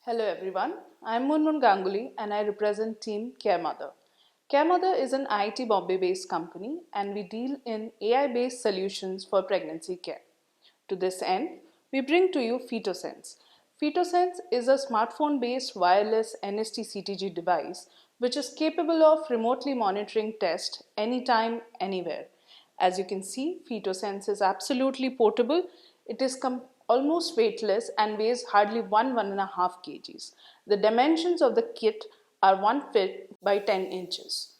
Hello everyone, I am Munmun Ganguly and I represent team CareMother. CareMother is an IIT Bombay based company and we deal in AI based solutions for pregnancy care. To this end, we bring to you Fetosense. Fetosense is a smartphone based wireless NST CTG device which is capable of remotely monitoring tests anytime, anywhere. As you can see, Fetosense is absolutely portable. It is almost weightless and weighs hardly 1.5 kgs. The dimensions of the kit are 1 feet by 10 inches.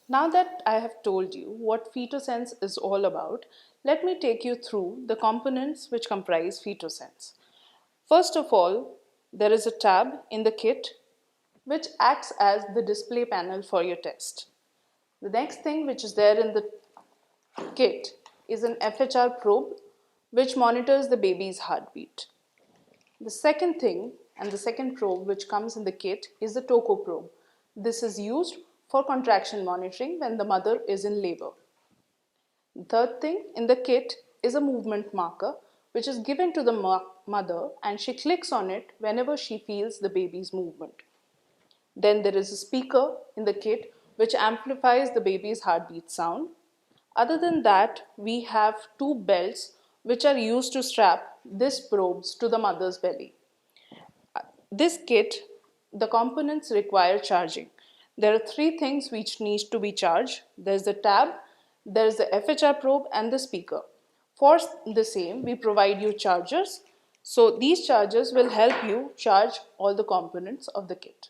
Now that I have told you what Fetosense is all about, let me take you through the components which comprise Fetosense. First of all, there is a tab in the kit which acts as the display panel for your test. The next thing which is there in the kit is an FHR probe which monitors the baby's heartbeat. The second thing and the second probe which comes in the kit is the Toku Probe. This is used for contraction monitoring when the mother is in labor. The third thing in the kit is a movement marker which is given to the mother and she clicks on it whenever she feels the baby's movement. Then there is a speaker in the kit which amplifies the baby's heartbeat sound. Other than that, we have two belts which are used to strap these probes to the mother's belly. This kit, the components require charging. There are three things which need to be charged. There's the tab, there's the FHR probe and the speaker. For the same, we provide you chargers. So these chargers will help you charge all the components of the kit.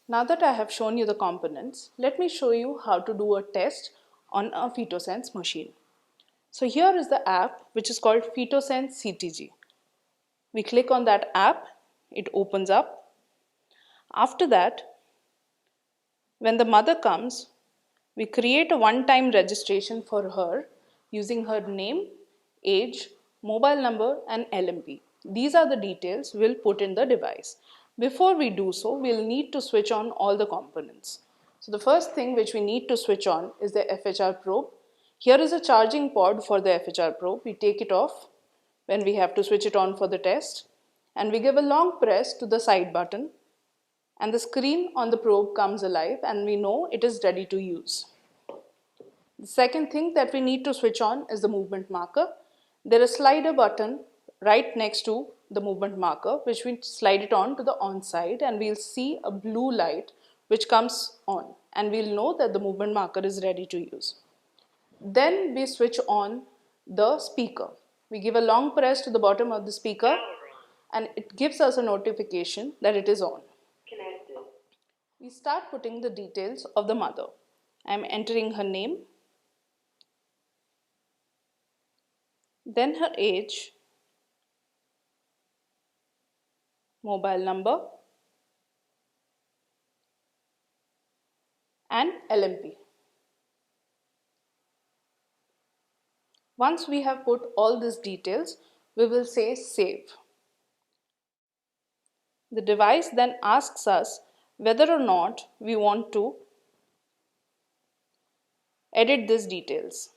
Now that I have shown you the components, let me show you how to do a test on a Fetosense machine. So here is the app which is called Fetosense CTG. We click on that app, it opens up. After that, when the mother comes, we create a one-time registration for her using her name, age, mobile number and LMP. These are the details we'll put in the device. Before we do so, we'll need to switch on all the components. So the first thing which we need to switch on is the FHR probe. Here is a charging pod for the FHR probe. We take it off when we have to switch it on for the test and we give a long press to the side button and the screen on the probe comes alive and we know it is ready to use. The second thing that we need to switch on is the movement marker. There is a slider button right next to the movement marker which we slide it on to the on side and we'll see a blue light which comes on and we'll know that the movement marker is ready to use. Then we switch on the speaker. We give a long press to the bottom of the speaker and it gives us a notification that it is on. We start putting the details of the mother. I am entering her name, then her age, mobile number and LMP. Once we have put all these details, we will say save. The device then asks us whether or not we want to edit these details.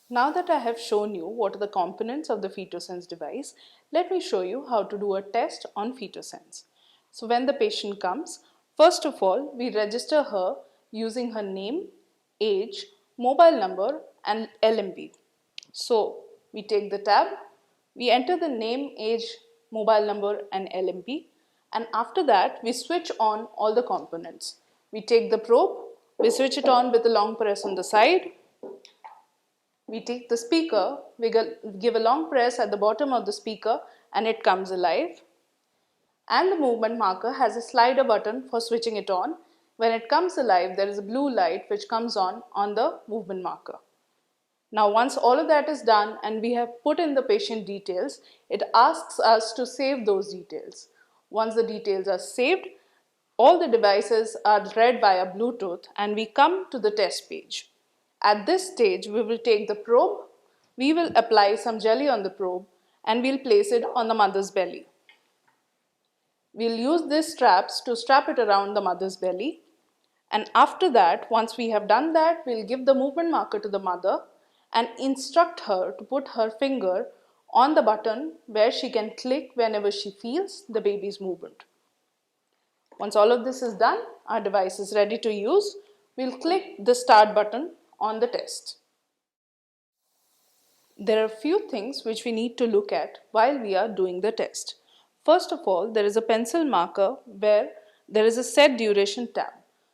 Now that I have shown you what are the components of the Fetosense device, let me show you how to do a test on Fetosense. So when the patient comes, first of all, we register her using her name, age, mobile number and LMP. So we take the tab, we enter the name, age, mobile number and LMP and after that we switch on all the components. We take the probe, we switch it on with a long press on the side. We take the speaker, we give a long press at the bottom of the speaker and it comes alive. And the movement marker has a slider button for switching it on. When it comes alive, there is a blue light which comes on the movement marker. Now once all of that is done and we have put in the patient details, it asks us to save those details. Once the details are saved, all the devices are read via Bluetooth and we come to the test page. At this stage, we will take the probe, we will apply some jelly on the probe and we'll place it on the mother's belly. We'll use these straps to strap it around the mother's belly and after that, once we have done that, we'll give the movement marker to the mother and instruct her to put her finger on the button where she can click whenever she feels the baby's movement. Once all of this is done, our device is ready to use. We'll click the start button on the test. There are a few things which we need to look at while we are doing the test. First of all, there is a pencil marker where there is a set duration tab.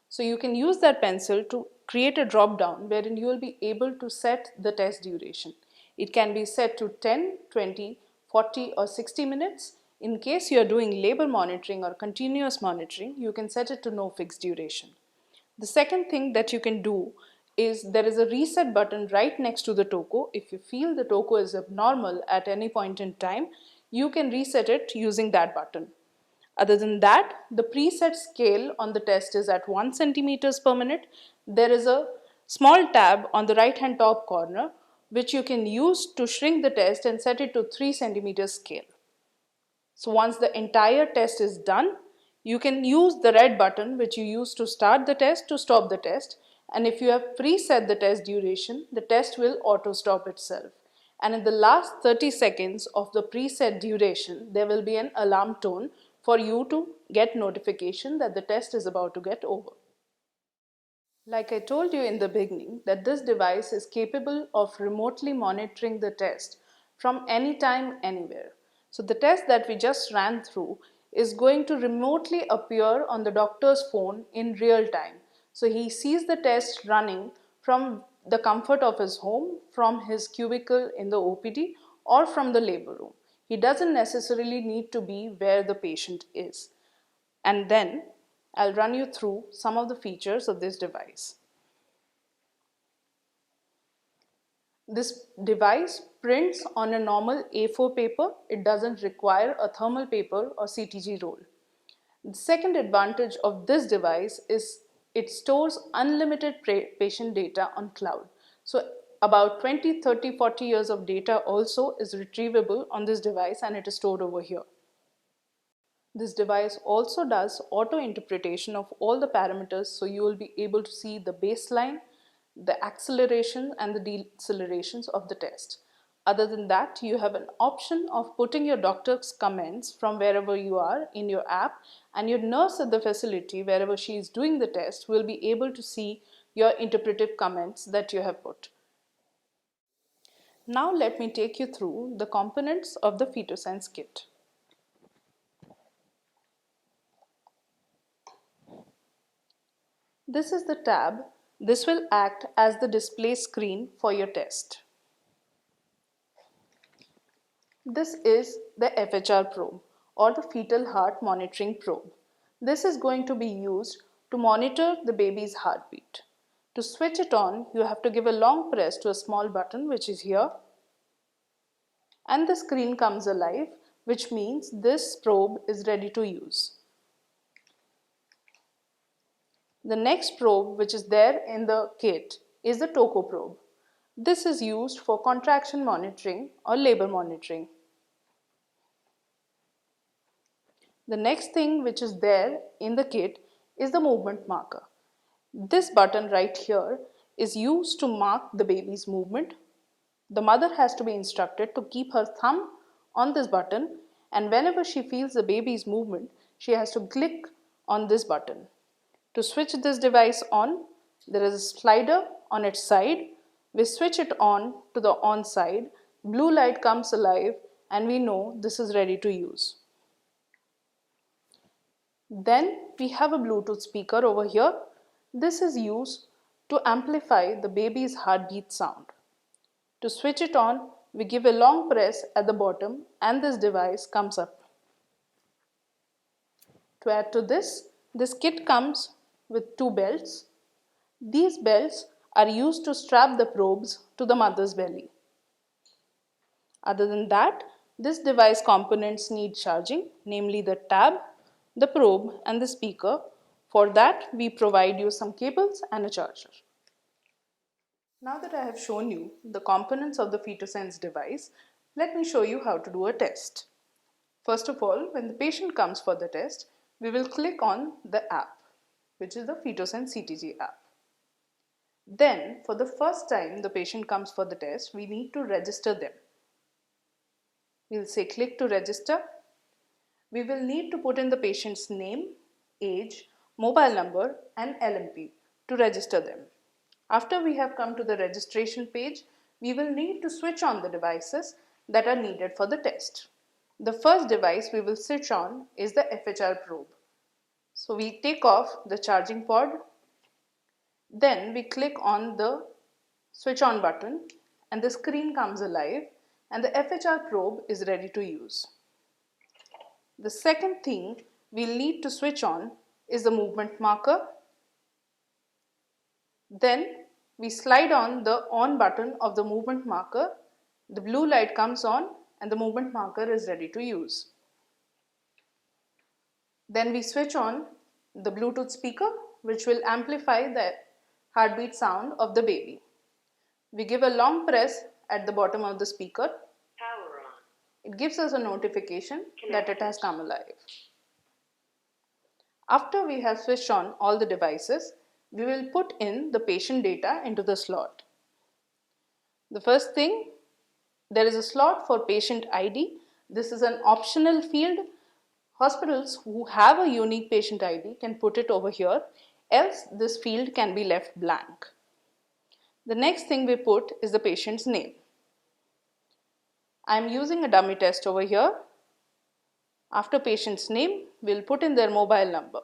So you can use that pencil to create a drop down wherein you will be able to set the test duration. It can be set to 10, 20, 40 or 60 minutes. In case you are doing labor monitoring or continuous monitoring, you can set it to no fixed duration. The second thing that you can do is there is a reset button right next to the Toku. If you feel the Toku is abnormal at any point in time, you can reset it using that button. Other than that, the preset scale on the test is at 1 centimeters per minute. There is a small tab on the right hand top corner which you can use to shrink the test and set it to 3 centimeters scale. So once the entire test is done, you can use the red button which you use to start the test to stop the test. And if you have preset the test duration, the test will auto stop itself. And in the last 30 seconds of the preset duration, there will be an alarm tone for you to get notification that the test is about to get over. Like I told you in the beginning that this device is capable of remotely monitoring the test from anytime, anywhere. So the test that we just ran through is going to remotely appear on the doctor's phone in real time. So he sees the test running from the comfort of his home, from his cubicle in the OPD or from the labor room. He doesn't necessarily need to be where the patient is. And then I'll run you through some of the features of this device. This device prints on a normal A4 paper. It doesn't require a thermal paper or CTG roll. The second advantage of this device is it stores unlimited patient data on cloud. So about 20, 30, 40 years of data also is retrievable on this device and it is stored over here. This device also does auto interpretation of all the parameters, so you will be able to see the baseline, the acceleration and the decelerations of the test. Other than that, you have an option of putting your doctor's comments from wherever you are in your app, and your nurse at the facility, wherever she is doing the test, will be able to see your interpretive comments that you have put. Now let me take you through the components of the Fetosense Kit. This is the tab. This will act as the display screen for your test. This is the FHR probe or the Fetal Heart Monitoring Probe. This is going to be used to monitor the baby's heartbeat. To switch it on, you have to give a long press to a small button which is here, and the screen comes alive, which means this probe is ready to use. The next probe which is there in the kit is the Toku Probe. This is used for contraction monitoring or labor monitoring. The next thing which is there in the kit is the movement marker. This button right here is used to mark the baby's movement. The mother has to be instructed to keep her thumb on this button, and whenever she feels the baby's movement, she has to click on this button. To switch this device on, there is a slider on its side. We switch it on to the on side. Blue light comes alive and we know this is ready to use. Then we have a Bluetooth speaker over here. This is used to amplify the baby's heartbeat sound. To switch it on, we give a long press at the bottom and this device comes up. To add to this kit comes with two belts. These belts are used to strap the probes to the mother's belly. Other than that, this device components need charging, namely the tab, the probe and the speaker. For that, we provide you some cables and a charger. Now that I have shown you the components of the Fetosense device, let me show you how to do a test. First of all, when the patient comes for the test, we will click on the app, which is the Fetosense CTG app. Then, for the first time the patient comes for the test, we need to register them. We'll say click to register. We will need to put in the patient's name, age, mobile number and LMP to register them. After we have come to the registration page, we will need to switch on the devices that are needed for the test. The first device we will switch on is the FHR probe. So we take off the charging pod, then we click on the switch on button and the screen comes alive and the FHR probe is ready to use. The second thing we'll need to switch on is the movement marker. Then we slide on the on button of the movement marker, the blue light comes on and the movement marker is ready to use. Then we switch on the Bluetooth speaker which will amplify the heartbeat sound of the baby. We give a long press at the bottom of the speaker. Power on. It gives us a notification that it has come alive. After we have switched on all the devices, we will put in the patient data into the slot. The first thing, there is a slot for patient ID. This is an optional field. Hospitals who have a unique patient ID can put it over here, else this field can be left blank. The next thing we put is the patient's name. I am using a dummy test over here. After patient's name, we'll put in their mobile number.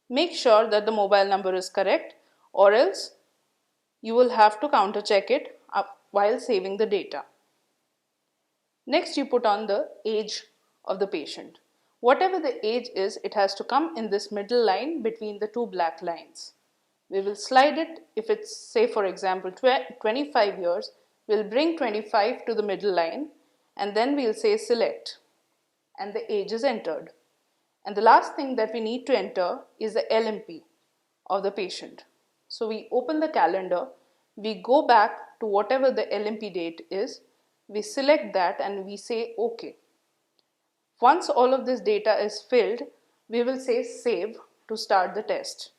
Make sure that the mobile number is correct or else you will have to counter check it while saving the data. Next, you put on the age of the patient. Whatever the age is, it has to come in this middle line between the two black lines. We will slide it. If it's, say for example, 25 years, we'll bring 25 to the middle line and then we'll say select and the age is entered. And the last thing that we need to enter is the LMP of the patient. So we open the calendar, we go back to whatever the LMP date is, we select that and we say OK. Once all of this data is filled, we will say save to start the test.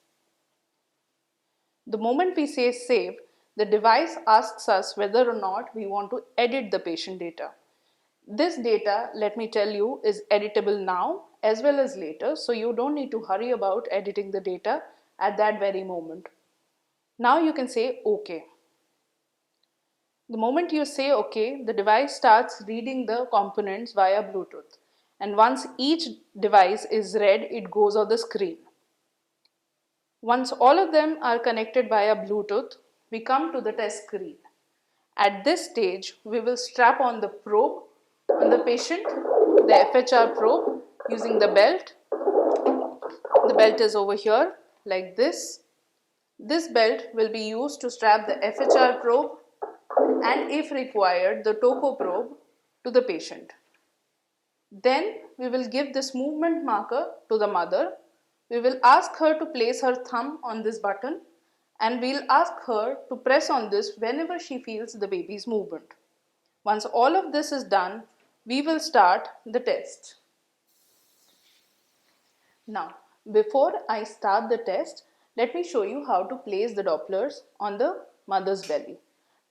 The moment we say save, the device asks us whether or not we want to edit the patient data. This data, let me tell you, is editable now as well as later, so you don't need to hurry about editing the data at that very moment. Now you can say OK. The moment you say OK, the device starts reading the components via Bluetooth. And once each device is read, it goes on the screen. Once all of them are connected via Bluetooth, we come to the test screen. At this stage, we will strap on the probe on the patient, the FHR probe, using the belt. The belt is over here like this. This belt will be used to strap the FHR probe and if required the Toku probe to the patient. Then we will give this movement marker to the mother. We will ask her to place her thumb on this button and we'll ask her to press on this whenever she feels the baby's movement. Once all of this is done, we will start the test. Now, before I start the test, let me show you how to place the Dopplers on the mother's belly.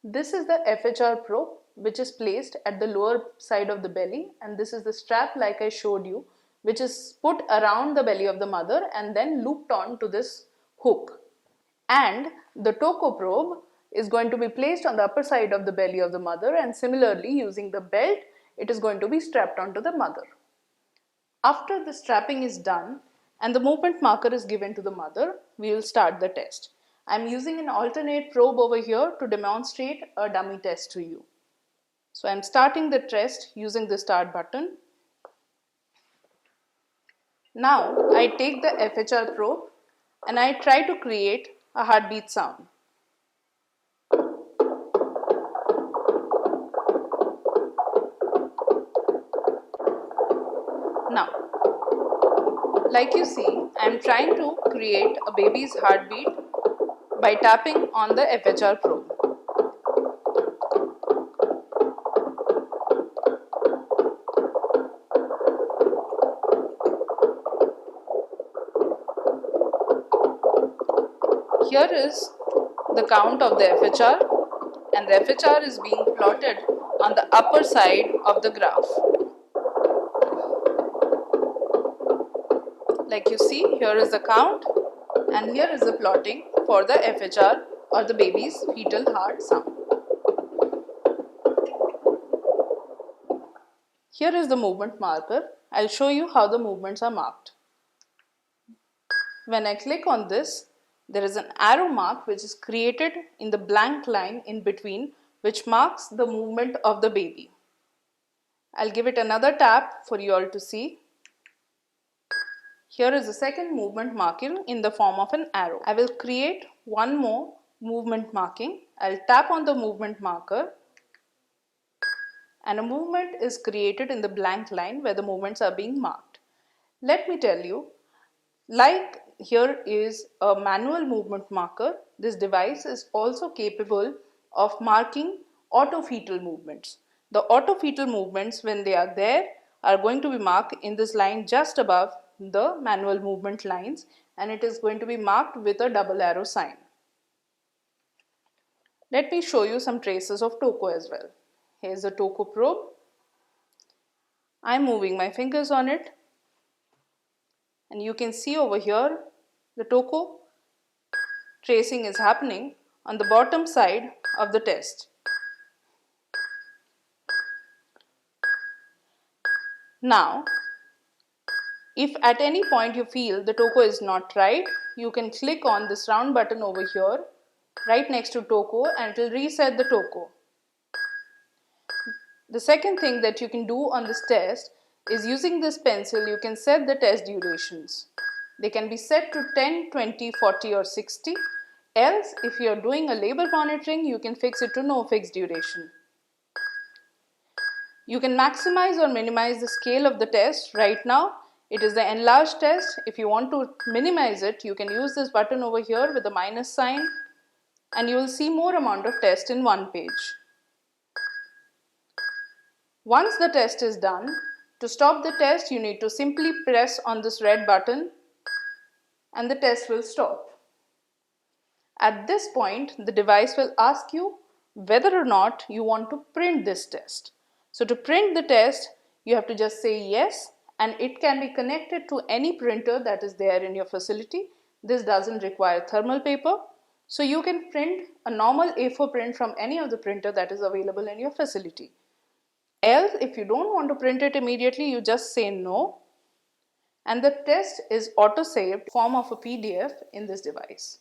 This is the FHR probe which is placed at the lower side of the belly, and this is the strap like I showed you, which is put around the belly of the mother and then looped on to this hook. And the Toku probe is going to be placed on the upper side of the belly of the mother, and similarly using the belt, it is going to be strapped onto the mother. After the strapping is done and the movement marker is given to the mother, we will start the test. I am using an alternate probe over here to demonstrate a dummy test to you. So I am starting the test using the start button. Now I take the FHR probe and I try to create a heartbeat sound. Now, like you see, I am trying to create a baby's heartbeat by tapping on the FHR probe. Here is the count of the FHR, and the FHR is being plotted on the upper side of the graph. Like you see, here is the count and here is the plotting for the FHR or the baby's fetal heart sound. Here is the movement marker. I'll show you how the movements are marked. When I click on this, there is an arrow mark which is created in the blank line in between, which marks the movement of the baby. I'll give it another tap for you all to see. Here is the second movement marking in the form of an arrow. I will create one more movement marking. I'll tap on the movement marker and a movement is created in the blank line where the movements are being marked. Let me tell you, like here is a manual movement marker, this device is also capable of marking autofetal movements. The autofetal movements, when they are there, are going to be marked in this line just above the manual movement lines, and it is going to be marked with a double arrow sign. Let me show you some traces of Toku as well. Here's the Toku probe. I'm moving my fingers on it, and you can see over here the Toku tracing is happening on the bottom side of the test. Now, if at any point you feel the Toku is not right, you can click on this round button over here right next to Toku and it will reset the Toku. The second thing that you can do on this test is using this pencil you can set the test durations. They can be set to 10, 20, 40 or 60. Else, if you are doing a labor monitoring, you can fix it to no fixed duration. You can maximize or minimize the scale of the test. Right now, it is the enlarged test. If you want to minimize it, you can use this button over here with the minus sign and you will see more amount of test in one page. Once the test is done, to stop the test, you need to simply press on this red button and the test will stop. At this point, the device will ask you whether or not you want to print this test. So to print the test, you have to just say yes, and it can be connected to any printer that is there in your facility. This doesn't require thermal paper. So you can print a normal A4 print from any of the printer that is available in your facility. Else, if you don't want to print it immediately, you just say no. And the test is auto-saved in the form of a PDF in this device.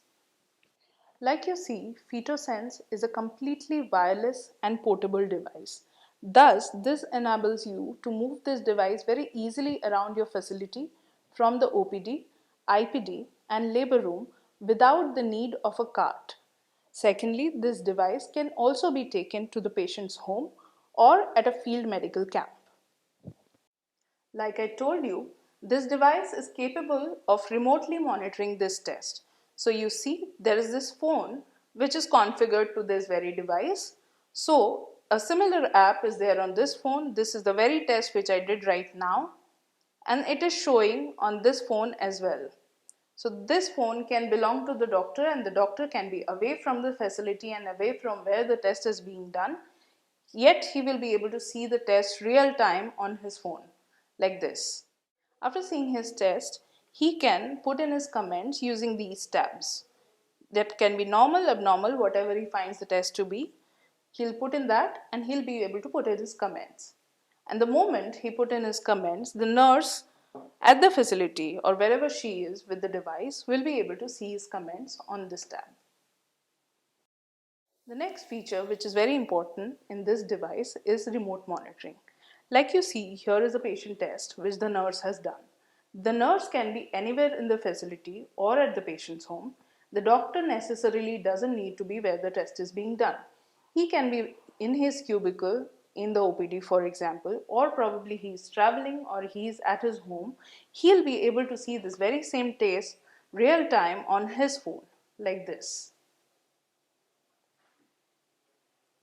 Like you see, Phetosense is a completely wireless and portable device. Thus, this enables you to move this device very easily around your facility from the OPD, IPD and labor room without the need of a cart. Secondly, this device can also be taken to the patient's home or at a field medical camp. Like I told you, this device is capable of remotely monitoring this test. So you see, there is this phone which is configured to this very device. So a similar app is there on this phone. This is the very test which I did right now, and it is showing on this phone as well. So this phone can belong to the doctor and the doctor can be away from the facility and away from where the test is being done. Yet he will be able to see the test real time on his phone, like this. After seeing his test, he can put in his comments using these tabs. That can be normal, abnormal, whatever he finds the test to be. He'll put in that and he'll be able to put in his comments. And the moment he put in his comments, the nurse at the facility or wherever she is with the device will be able to see his comments on this tab. The next feature, which is very important in this device, is remote monitoring. Like you see, here is a patient test which the nurse has done. The nurse can be anywhere in the facility or at the patient's home. The doctor necessarily doesn't need to be where the test is being done. He can be in his cubicle in the OPD, for example, or probably he's traveling or he's at his home. He'll be able to see this very same test real time on his phone, like this.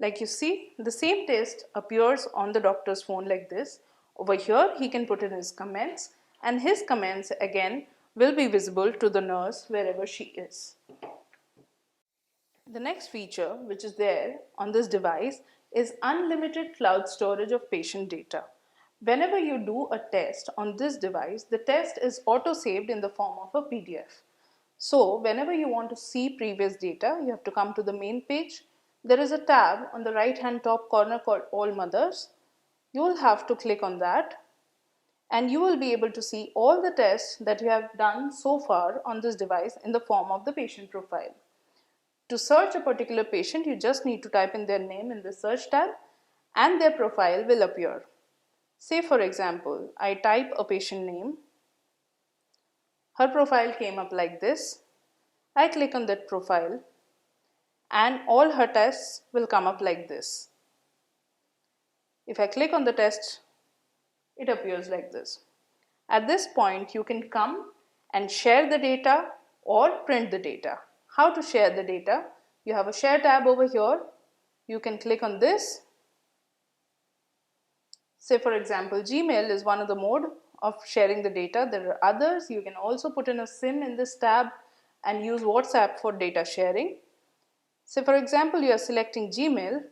Like you see, the same test appears on the doctor's phone like this. Over here, he can put in his comments and his comments again will be visible to the nurse wherever she is. The next feature which is there on this device is unlimited cloud storage of patient data. Whenever you do a test on this device, the test is auto-saved in the form of a PDF. So, whenever you want to see previous data, you have to come to the main page. There is a tab on the right hand top corner called All Mothers. You will have to click on that and you will be able to see all the tests that you have done so far on this device in the form of the patient profile. To search a particular patient, you just need to type in their name in the search tab and their profile will appear. Say for example, I type a patient name. Her profile came up like this. I click on that profile and all her tests will come up like this. If I click on the test, it appears like this. At this point, you can come and share the data or print the data. How to share the data? You have a share tab over here. You can click on this. Say for example, Gmail is one of the mode of sharing the data. There are others. You can also put in a SIM in this tab and use WhatsApp for data sharing. Say for example, you are selecting Gmail.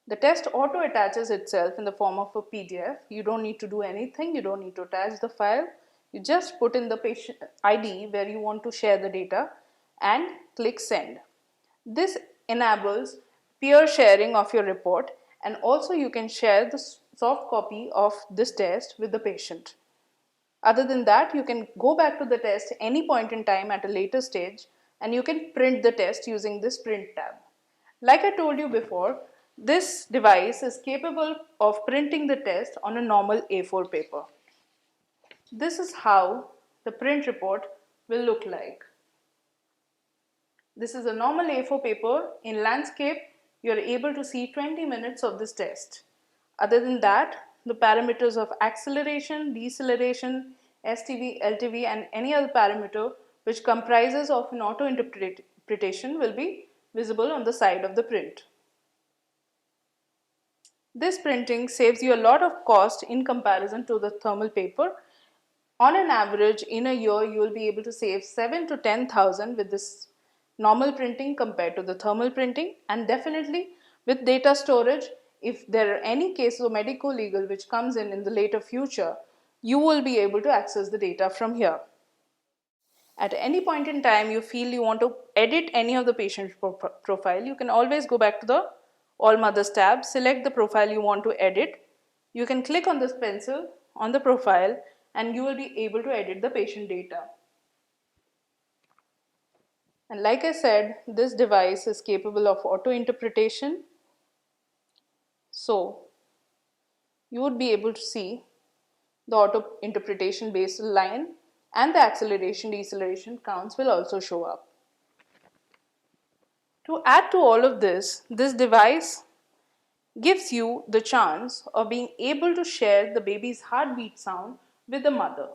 The test auto attaches itself in the form of a PDF. You don't need to do anything. You don't need to attach the file. You just put in the patient ID where you want to share the data and click send. This enables peer sharing of your report, and also you can share the soft copy of this test with the patient. Other than that, you can go back to the test any point in time at a later stage and you can print the test using this print tab. Like I told you before, this device is capable of printing the test on a normal A4 paper. This is how the print report will look like. This is a normal A4 paper. In landscape, you are able to see 20 minutes of this test. Other than that, the parameters of acceleration, deceleration, STV, LTV and any other parameter which comprises of an auto interpretation will be visible on the side of the print. This printing saves you a lot of cost in comparison to the thermal paper. On an average, in a year, you will be able to save 7 to 10,000 with this normal printing compared to the thermal printing, and definitely with data storage, if there are any cases of medico-legal which comes in the later future, you will be able to access the data from here. At any point in time you feel you want to edit any of the patient's profile, you can always go back to the All Mothers tab, select the profile you want to edit. You can click on this pencil on the profile and you will be able to edit the patient data. And like I said, this device is capable of auto interpretation. So you would be able to see the auto interpretation baseline and the acceleration deceleration counts will also show up. To add to all of this, this device gives you the chance of being able to share the baby's heartbeat sound with the mother,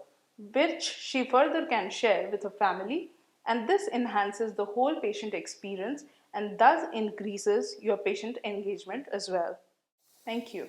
which she further can share with her family, and this enhances the whole patient experience and thus increases your patient engagement as well. Thank you.